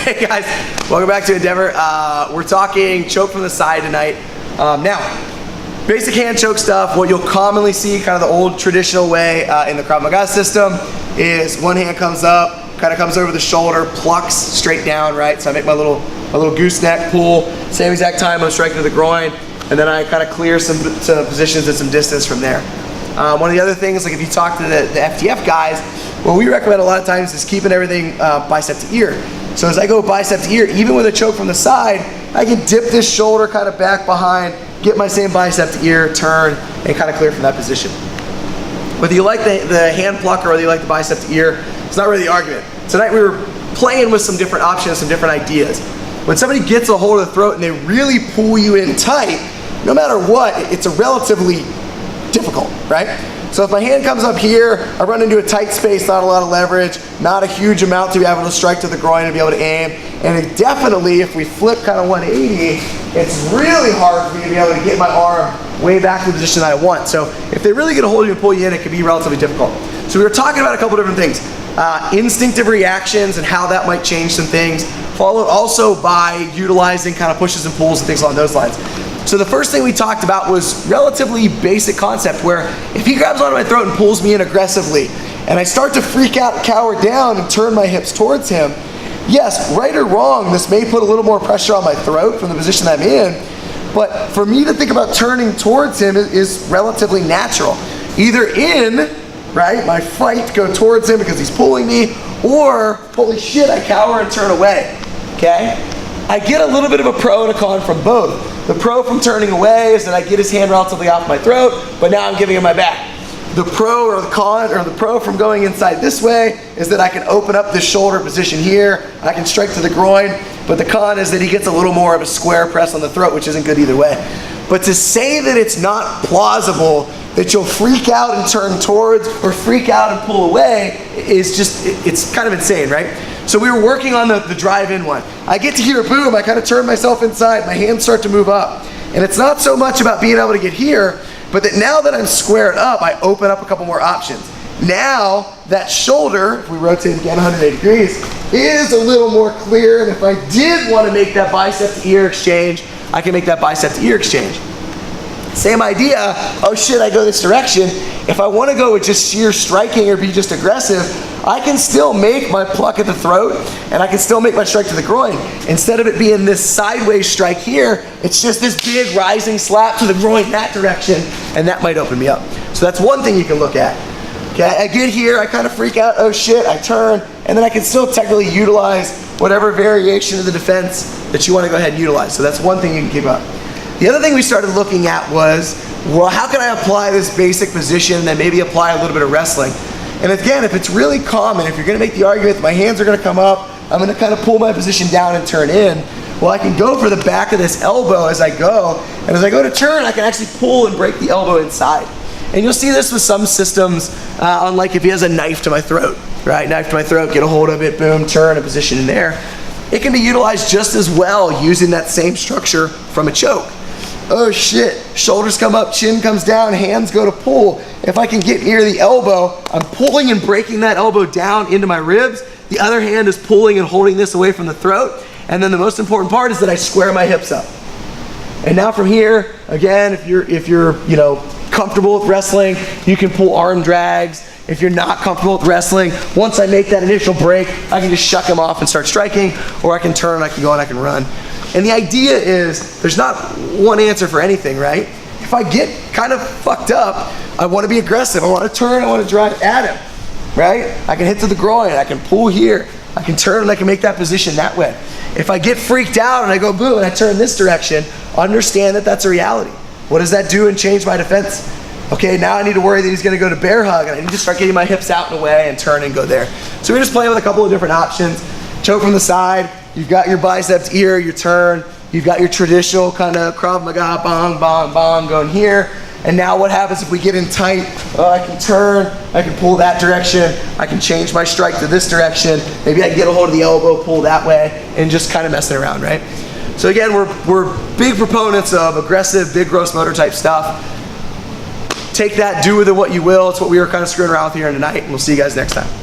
Hey guys, welcome back to Endeavor. We're talking choke from the side tonight. Now, basic hand choke stuff, what you'll commonly see, kind of the old traditional way in the Krav Maga system, is one hand comes up, kind of comes over the shoulder, plucks straight down, right? So I make my little gooseneck pull, same exact time I'm striking to the groin, and then I kind of clear some positions and some distance from there. One of the other things, like if you talk to the FTF guys, what we recommend a lot of times is keeping everything bicep to ear. So as I go bicep to ear, even with a choke from the side, I can dip this shoulder kind of back behind, get my same bicep to ear, turn, and kind of clear from that position. Whether you like the hand plucker or whether you like the bicep to ear, it's not really the argument. Tonight we were playing with some different options, some different ideas. When somebody gets a hold of the throat and they really pull you in tight, no matter what, it's a relatively difficult, right? So if my hand comes up here, I run into a tight space, not a lot of leverage, not a huge amount to be able to strike to the groin and be able to aim. And it definitely, if we flip kind of 180, it's really hard for me to be able to get my arm way back to the position that I want. So if they really get a hold of you and pull you in, it can be relatively difficult. So we were talking about a couple different things. Instinctive reactions and how that might change some things, followed also by utilizing kind of pushes and pulls and things along those lines. So the first thing we talked about was relatively basic concept where if he grabs onto my throat and pulls me in aggressively and I start to freak out, cower down and turn my hips towards him, yes, right or wrong, this may put a little more pressure on my throat from the position I'm in, but for me to think about turning towards him is relatively natural. Either in, right, my fight, go towards him because he's pulling me, or holy shit, I cower and turn away, okay? I get a little bit of a pro and a con from both. The pro from turning away is that I get his hand relatively off my throat, but now I'm giving him my back. The pro or the con, or the pro from going inside this way is that I can open up this shoulder position here, I can strike to the groin, but the con is that he gets a little more of a square press on the throat, which isn't good either way. But to say that it's not plausible that you'll freak out and turn towards or freak out and pull away is just, it's kind of insane, right? So we were working on the drive-in one. I get to hear a boom, I kind of turn myself inside, my hands start to move up. And it's not so much about being able to get here, but that now that I'm squared up, I open up a couple more options. Now, that shoulder, if we rotate again 180 degrees, is a little more clear, and if I did want to make that bicep to ear exchange, I can make that bicep to ear exchange. Same idea, oh shit, I go this direction. If I want to go with just sheer striking or be just aggressive, I can still make my pluck at the throat and I can still make my strike to the groin. Instead of it being this sideways strike here, it's just this big rising slap to the groin that direction, and that might open me up. So that's one thing you can look at. Okay, I get here, I kind of freak out, oh shit, I turn, and then I can still technically utilize whatever variation of the defense that you want to go ahead and utilize. So that's one thing you can keep up. The other thing we started looking at was, well, how can I apply this basic position and then maybe apply a little bit of wrestling? And again, if it's really common, if you're going to make the argument that my hands are going to come up, I'm going to kind of pull my position down and turn in, well, I can go for the back of this elbow as I go, and as I go to turn, I can actually pull and break the elbow inside. And you'll see this with some systems, unlike if he has a knife to my throat, right? Knife to my throat, get a hold of it, boom, turn, a position in there. It can be utilized just as well using that same structure from a choke. Oh shit, shoulders come up, chin comes down, hands go to pull. If I can get near the elbow, I'm pulling and breaking that elbow down into my ribs. The other hand is pulling and holding this away from the throat. And then the most important part is that I square my hips up. And now from here, again, if you're comfortable with wrestling, you can pull arm drags. If you're not comfortable with wrestling, once I make that initial break, I can just shuck them off and start striking, or I can turn, I can go and I can run. And the idea is, there's not one answer for anything, right? If I get kind of fucked up, I want to be aggressive, I want to turn, I want to drive at him, right? I can hit to the groin, I can pull here, I can turn and I can make that position that way. If I get freaked out and I go boom and I turn this direction, understand that that's a reality. What does that do and change my defense? Okay, now I need to worry that he's going to go to bear hug and I need to start getting my hips out and away and turn and go there. So we're just playing with a couple of different options. Choke from the side, you've got your biceps, ear, your turn, you've got your traditional kind of Krav Maga, bong, bong, bong, going here. And now what happens if we get in tight? I can turn, I can pull that direction, I can change my strike to this direction, maybe I can get a hold of the elbow, pull that way, and just kind of messing around, right? So again, we're big proponents of aggressive, big gross motor type stuff. Take that, do with it what you will. It's what we were kind of screwing around with here tonight, and we'll see you guys next time.